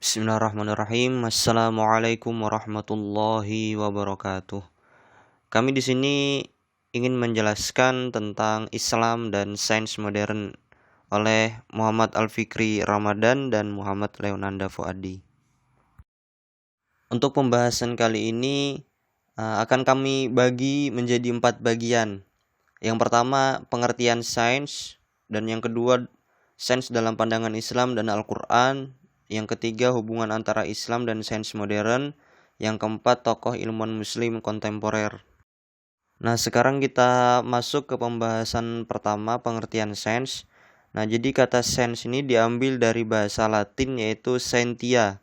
Bismillahirrahmanirrahim. Assalamualaikum warahmatullahi wabarakatuh. Kami di sini ingin menjelaskan tentang Islam dan sains modern oleh Muhammad Al-Fikri Ramadan dan Muhammad Leonanda Fuadi. Untuk pembahasan kali ini akan kami bagi menjadi 4 bagian. Yang pertama, pengertian sains, dan yang kedua, sains dalam pandangan Islam dan Al-Quran. Yang ketiga, hubungan antara Islam dan sains modern. Yang keempat, tokoh ilmuwan muslim kontemporer. Nah, sekarang kita masuk ke pembahasan pertama, pengertian sains. Nah, jadi kata sains ini diambil dari bahasa Latin yaitu scientia.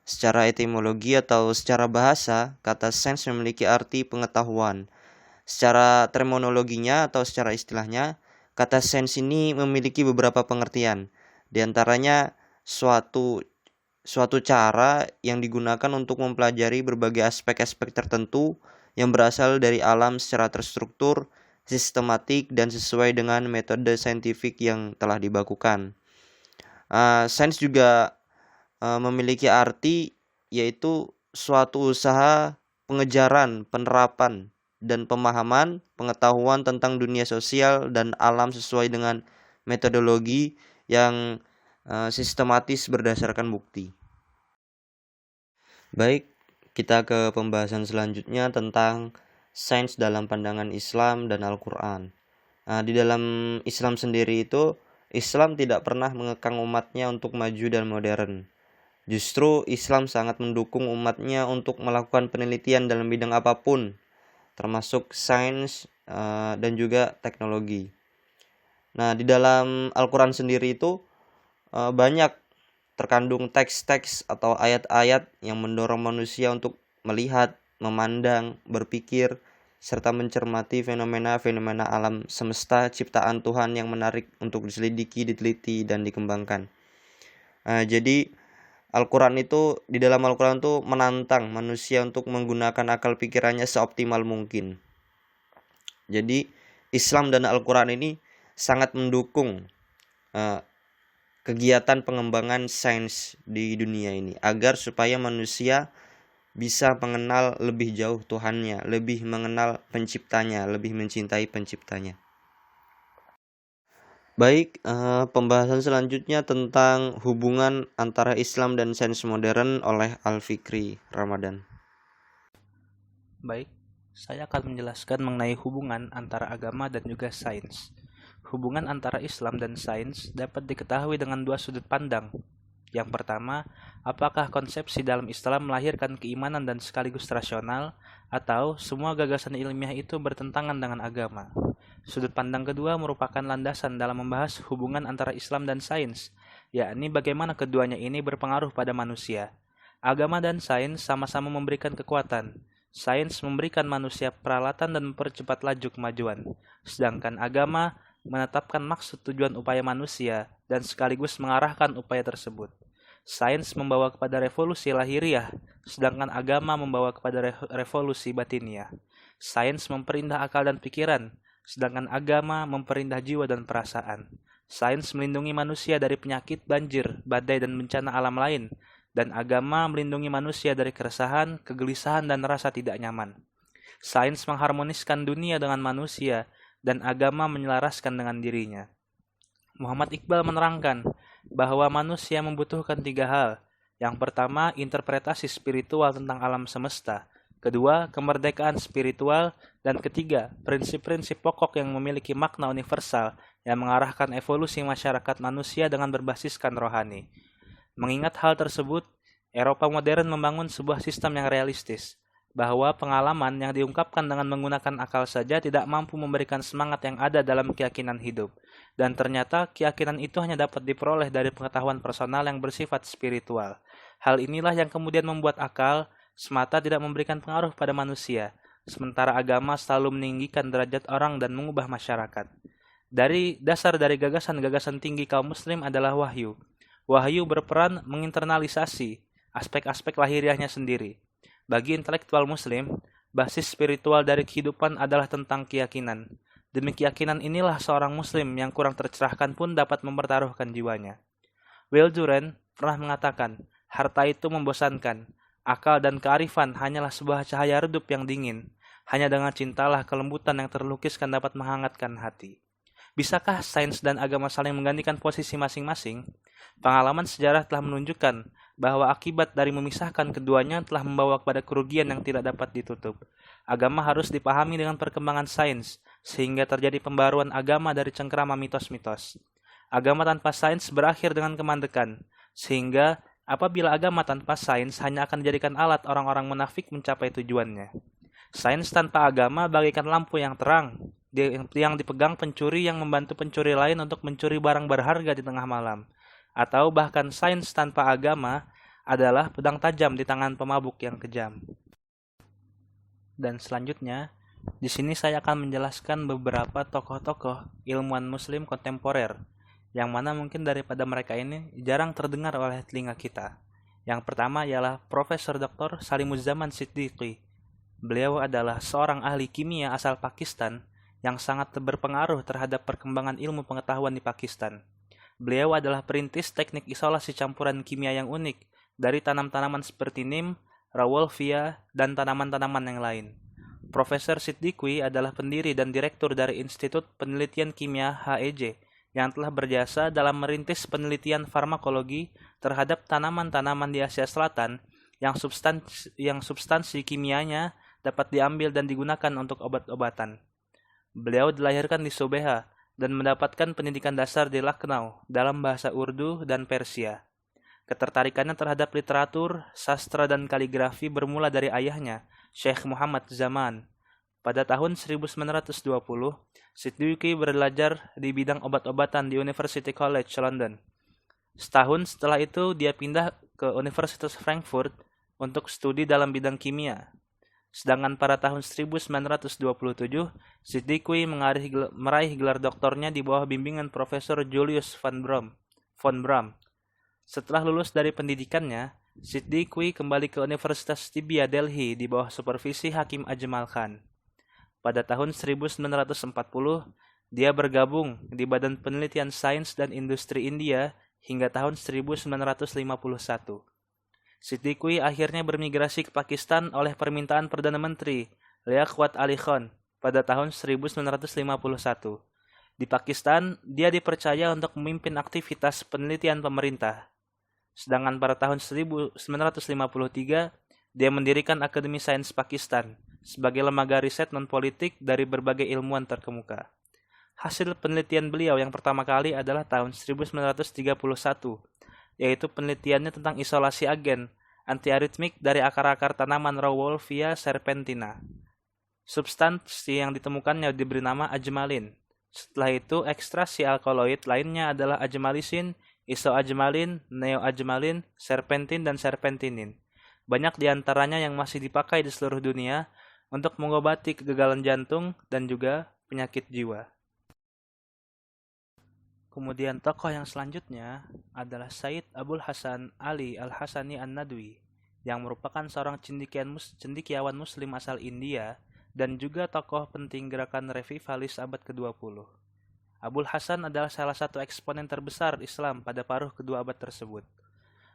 Secara etimologi atau secara bahasa, kata sains memiliki arti pengetahuan. Secara terminologinya atau secara istilahnya, kata sains ini memiliki beberapa pengertian. Di antaranya suatu cara yang digunakan untuk mempelajari berbagai aspek-aspek tertentu yang berasal dari alam secara terstruktur, sistematik, dan sesuai dengan metode saintifik yang telah dibakukan. Sains juga memiliki arti yaitu suatu usaha pengejaran, penerapan, dan pemahaman pengetahuan tentang dunia sosial dan alam sesuai dengan metodologi yang sistematis berdasarkan bukti. Baik, kita ke pembahasan selanjutnya tentang sains dalam pandangan Islam dan Al-Quran. Di dalam Islam sendiri itu, Islam tidak pernah mengekang umatnya untuk maju dan modern. Justru Islam sangat mendukung umatnya untuk melakukan penelitian dalam bidang apapun, termasuk sains dan juga teknologi. Nah, di dalam Al-Quran sendiri itu banyak terkandung teks-teks atau ayat-ayat yang mendorong manusia untuk melihat, memandang, berpikir, serta mencermati fenomena-fenomena alam semesta ciptaan Tuhan yang menarik untuk diselidiki, diteliti, dan dikembangkan. Jadi Al-Quran itu, di dalam Al-Quran itu menantang manusia untuk menggunakan akal pikirannya seoptimal mungkin. Jadi Islam dan Al-Quran ini sangat mendukung kegiatan pengembangan sains di dunia ini agar supaya manusia bisa mengenal lebih jauh Tuhannya, lebih mengenal penciptanya, lebih mencintai penciptanya. Baik, pembahasan selanjutnya tentang hubungan antara Islam dan sains modern oleh Al-Fikri Ramadan. Baik, saya akan menjelaskan mengenai hubungan antara agama dan juga sains. Hubungan antara Islam dan sains dapat diketahui dengan dua sudut pandang. Yang pertama, apakah konsepsi dalam Islam melahirkan keimanan dan sekaligus rasional, atau semua gagasan ilmiah itu bertentangan dengan agama? Sudut pandang kedua merupakan landasan dalam membahas hubungan antara Islam dan sains, yakni bagaimana keduanya ini berpengaruh pada manusia. Agama dan sains sama-sama memberikan kekuatan. Sains memberikan manusia peralatan dan mempercepat laju kemajuan, sedangkan agama menetapkan maksud tujuan upaya manusia dan sekaligus mengarahkan upaya tersebut. Sains membawa kepada revolusi lahiriah, sedangkan agama membawa kepada revolusi batiniah. Sains memperindah akal dan pikiran, sedangkan agama memperindah jiwa dan perasaan. Sains melindungi manusia dari penyakit, banjir, badai, dan bencana alam lain, dan agama melindungi manusia dari keresahan, kegelisahan, dan rasa tidak nyaman. Sains mengharmoniskan dunia dengan manusia, dan agama menyelaraskan dengan dirinya. Muhammad Iqbal menerangkan bahwa manusia membutuhkan 3 hal. Yang pertama, interpretasi spiritual tentang alam semesta. Kedua, kemerdekaan spiritual. Dan ketiga, prinsip-prinsip pokok yang memiliki makna universal yang mengarahkan evolusi masyarakat manusia dengan berbasiskan rohani. Mengingat hal tersebut, Eropa modern membangun sebuah sistem yang realistis, bahwa pengalaman yang diungkapkan dengan menggunakan akal saja tidak mampu memberikan semangat yang ada dalam keyakinan hidup. Dan ternyata keyakinan itu hanya dapat diperoleh dari pengetahuan personal yang bersifat spiritual. Hal inilah yang kemudian membuat akal semata tidak memberikan pengaruh pada manusia, sementara agama selalu meninggikan derajat orang dan mengubah masyarakat. Dasar dari gagasan-gagasan tinggi kaum muslim adalah wahyu. Wahyu berperan menginternalisasi aspek-aspek lahiriahnya sendiri. Bagi intelektual muslim, basis spiritual dari kehidupan adalah tentang keyakinan. Demi keyakinan inilah seorang muslim yang kurang tercerahkan pun dapat mempertaruhkan jiwanya. Will Durant pernah mengatakan, Harta itu membosankan. Akal dan kearifan hanyalah sebuah cahaya redup yang dingin. Hanya dengan cintalah kelembutan yang terlukiskan dapat menghangatkan hati. Bisakah sains dan agama saling menggantikan posisi masing-masing? Pengalaman sejarah telah menunjukkan bahwa akibat dari memisahkan keduanya telah membawa kepada kerugian yang tidak dapat ditutup. Agama harus dipahami dengan perkembangan sains, sehingga terjadi pembaruan agama dari cengkerama mitos-mitos. Agama tanpa sains berakhir dengan kemandekan, sehingga apabila agama tanpa sains hanya akan dijadikan alat orang-orang munafik mencapai tujuannya. Sains tanpa agama bagaikan lampu yang terang, yang dipegang pencuri yang membantu pencuri lain untuk mencuri barang berharga di tengah malam. Atau bahkan sains tanpa agama adalah pedang tajam di tangan pemabuk yang kejam. Dan selanjutnya, di sini saya akan menjelaskan beberapa tokoh-tokoh ilmuwan muslim kontemporer yang mana mungkin daripada mereka ini jarang terdengar oleh telinga kita. Yang pertama ialah Profesor Dr. Salimuzzaman Siddiqui. Beliau adalah seorang ahli kimia asal Pakistan yang sangat berpengaruh terhadap perkembangan ilmu pengetahuan di Pakistan. Beliau adalah perintis teknik isolasi campuran kimia yang unik dari tanam-tanaman seperti nim, rawolfia, dan tanaman-tanaman yang lain. Profesor Siddiqui adalah pendiri dan direktur dari Institut Penelitian Kimia HEJ yang telah berjasa dalam merintis penelitian farmakologi terhadap tanaman-tanaman di Asia Selatan yang substansi kimianya dapat diambil dan digunakan untuk obat-obatan. Beliau dilahirkan di Sobeha dan mendapatkan pendidikan dasar di Lucknow dalam bahasa Urdu dan Persia. Ketertarikannya terhadap literatur, sastra, dan kaligrafi bermula dari ayahnya, Syekh Muhammad Zaman. Pada tahun 1920, Siddiqui belajar di bidang obat-obatan di University College London. Setahun setelah itu, dia pindah ke Universitas Frankfurt untuk studi dalam bidang kimia. Sedangkan pada tahun 1927, Siddiqui meraih gelar doktornya di bawah bimbingan Profesor Julius von Braun. Setelah lulus dari pendidikannya, Siddiqui kembali ke Universitas Tibia Delhi di bawah supervisi Hakim Ajmal Khan. Pada tahun 1940, dia bergabung di Badan Penelitian Sains dan Industri India hingga tahun 1951. Siddiqui akhirnya bermigrasi ke Pakistan oleh permintaan Perdana Menteri Liaquat Ali Khan pada tahun 1951. Di Pakistan, dia dipercaya untuk memimpin aktivitas penelitian pemerintah. Sedangkan pada tahun 1953, dia mendirikan Akademi Sains Pakistan sebagai lembaga riset non-politik dari berbagai ilmuwan terkemuka. Hasil penelitian beliau yang pertama kali adalah tahun 1931, yaitu penelitiannya tentang isolasi agen antiaritmik dari akar-akar tanaman Rauwolfia serpentina. Substansi yang ditemukannya diberi nama ajmalin. Setelah itu, ekstraksi alkaloid lainnya adalah ajmalisin, isoajmalin, neoajmalin, serpentin, dan serpentinin. Banyak di antaranya yang masih dipakai di seluruh dunia untuk mengobati kegagalan jantung dan juga penyakit jiwa. Kemudian tokoh yang selanjutnya adalah Said Abul Hasan Ali Al-Hasani An-Nadwi yang merupakan seorang cendekiawan muslim asal India dan juga tokoh penting gerakan revivalis abad ke-20. Abul Hasan adalah salah satu eksponen terbesar Islam pada paruh kedua abad tersebut.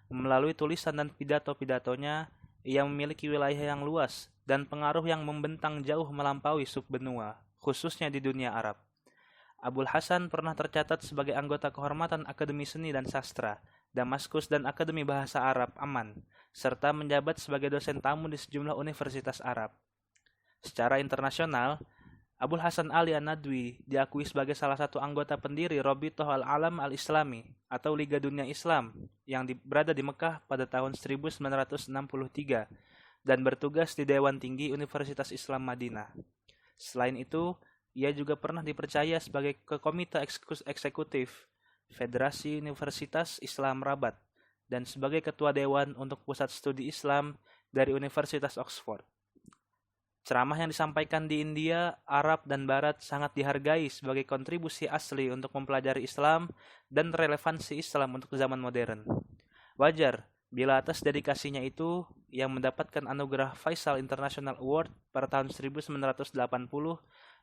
Melalui tulisan dan pidato-pidatonya, ia memiliki wilayah yang luas dan pengaruh yang membentang jauh melampaui subbenua, khususnya di dunia Arab. Abul Hasan pernah tercatat sebagai anggota kehormatan Akademi Seni dan Sastra, Damaskus dan Akademi Bahasa Arab, Amman, serta menjabat sebagai dosen tamu di sejumlah universitas Arab. Secara internasional, Abul Hasan Ali An-Nadwi diakui sebagai salah satu anggota pendiri Rabithah Al-Alam Al-Islami atau Liga Dunia Islam yang berada di Mekah pada tahun 1963 dan bertugas di Dewan Tinggi Universitas Islam Madinah. Selain itu, ia juga pernah dipercaya sebagai Komite Eksekutif Federasi Universitas Islam Rabat dan sebagai Ketua Dewan untuk Pusat Studi Islam dari Universitas Oxford. Ceramah yang disampaikan di India, Arab, dan Barat sangat dihargai sebagai kontribusi asli untuk mempelajari Islam dan relevansi Islam untuk zaman modern. Wajar bila atas dedikasinya itu ia mendapatkan anugerah Faisal International Award pada tahun 1980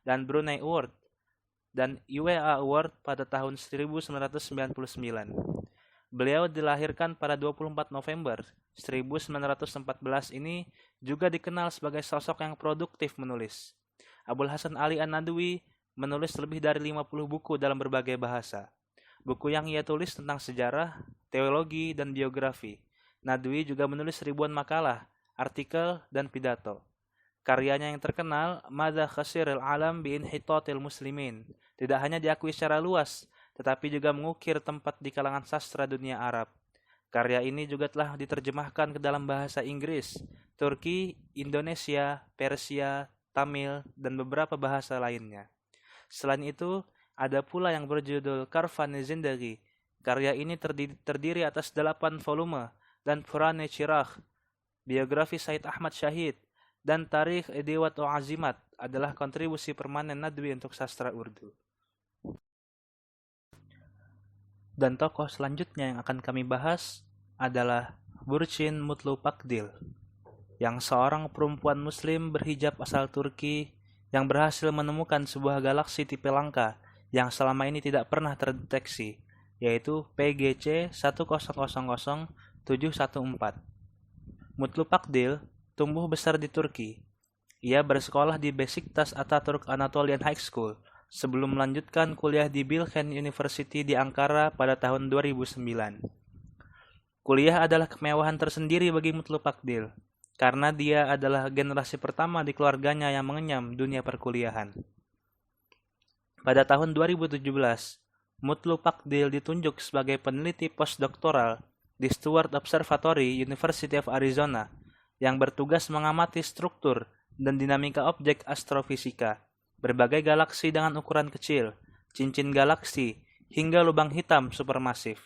dan Brunei Award dan UWA Award pada tahun 1999. Beliau dilahirkan pada 24 November 1914 ini juga dikenal sebagai sosok yang produktif menulis. Abul Hasan Ali An-Nadwi menulis lebih dari 50 buku dalam berbagai bahasa. Buku yang ia tulis tentang sejarah, teologi, dan biografi. Nadwi juga menulis ribuan makalah, artikel, dan pidato. Karyanya yang terkenal, Madza Khasiril Alam bi Inhitatil Muslimin, tidak hanya diakui secara luas, tetapi juga mengukir tempat di kalangan sastra dunia Arab. Karya ini juga telah diterjemahkan ke dalam bahasa Inggris, Turki, Indonesia, Persia, Tamil, dan beberapa bahasa lainnya. Selain itu, ada pula yang berjudul Karvan Zindagi. Karya ini terdiri atas 8 volume, dan Purane Chiragh, biografi Said Ahmad Syahid, dan Tarikh Ediwat wa Azimat adalah kontribusi permanen Nadwi untuk sastra Urdu. Dan tokoh selanjutnya yang akan kami bahas adalah Burçin Mutlu Pakdil, yang seorang perempuan muslim berhijab asal Turki yang berhasil menemukan sebuah galaksi tipe langka yang selama ini tidak pernah terdeteksi, yaitu PGC 1000714. Mutlu Pakdil tumbuh besar di Turki. Ia bersekolah di Besiktas Ataturk Anatolian High School sebelum melanjutkan kuliah di Bilkent University di Ankara pada tahun 2009. Kuliah adalah kemewahan tersendiri bagi Mutlu Pakdil, karena dia adalah generasi pertama di keluarganya yang mengenyam dunia perkuliahan. Pada tahun 2017, Mutlu Pakdil ditunjuk sebagai peneliti postdoktoral di Stewart Observatory, University of Arizona, yang bertugas mengamati struktur dan dinamika objek astrofisika, berbagai galaksi dengan ukuran kecil, cincin galaksi, hingga lubang hitam supermasif.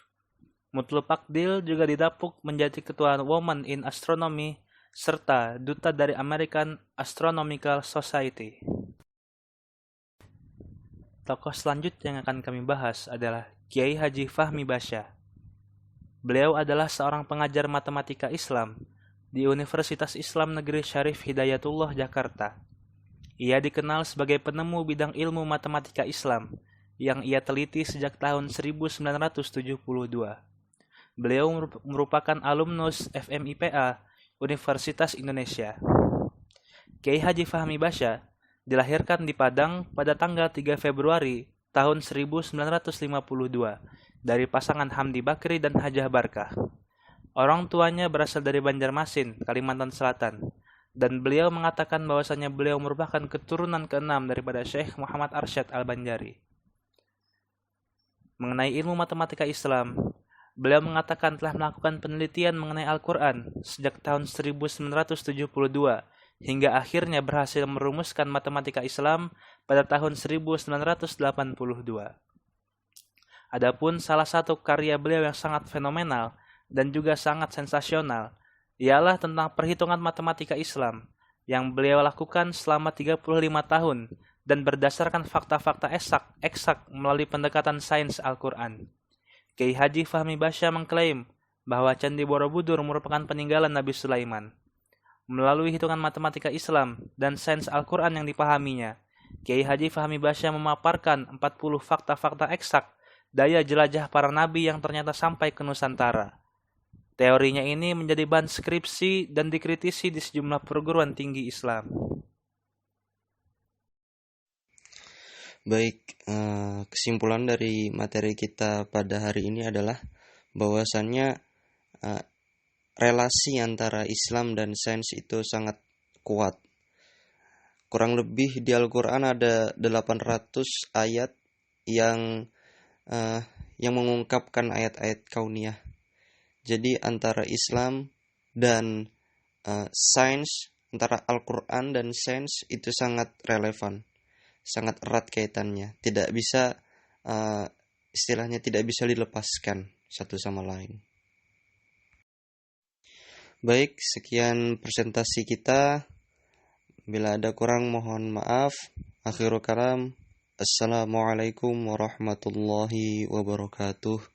Mutlu Pakdil juga didapuk menjadi ketua Women in Astronomy serta duta dari American Astronomical Society. Tokoh selanjutnya yang akan kami bahas adalah Kiai Haji Fahmi Basya. Beliau adalah seorang pengajar matematika Islam di Universitas Islam Negeri Syarif Hidayatullah Jakarta. Ia dikenal sebagai penemu bidang ilmu matematika Islam yang ia teliti sejak tahun 1972. Beliau merupakan alumnus FMIPA Universitas Indonesia. Kiai Haji Fahmi Basya dilahirkan di Padang pada tanggal 3 Februari tahun 1952 dari pasangan Hamdi Bakri dan Hajah Barkah. Orang tuanya berasal dari Banjarmasin, Kalimantan Selatan, dan beliau mengatakan bahwasannya beliau merupakan keturunan ke-6 daripada Syekh Muhammad Arsyad Al-Banjari. Mengenai ilmu matematika Islam, beliau mengatakan telah melakukan penelitian mengenai Al-Quran sejak tahun 1972 hingga akhirnya berhasil merumuskan matematika Islam pada tahun 1982. Adapun salah satu karya beliau yang sangat fenomenal dan juga sangat sensasional ialah tentang perhitungan matematika Islam yang beliau lakukan selama 35 tahun dan berdasarkan fakta-fakta eksak melalui pendekatan sains Al-Quran. Kiai Haji Fahmi Basya mengklaim bahwa Candi Borobudur merupakan peninggalan Nabi Sulaiman. Melalui hitungan matematika Islam dan sains Al-Quran yang dipahaminya, Kiai Haji Fahmi Basya memaparkan 40 fakta-fakta eksak daya jelajah para nabi yang ternyata sampai ke Nusantara. Teorinya ini menjadi bahan skripsi dan dikritisi di sejumlah perguruan tinggi Islam. Baik, kesimpulan dari materi kita pada hari ini adalah bahwasannya relasi antara Islam dan sains itu sangat kuat. Kurang lebih di Al-Quran ada 800 ayat yang mengungkapkan ayat-ayat kauniyah. Jadi antara Islam dan sains, antara Al-Quran dan sains itu sangat relevan, sangat erat kaitannya. Tidak bisa, istilahnya tidak bisa dilepaskan satu sama lain. Baik, sekian presentasi kita. Bila ada kurang mohon maaf. Akhirul kalam. Assalamualaikum warahmatullahi wabarakatuh.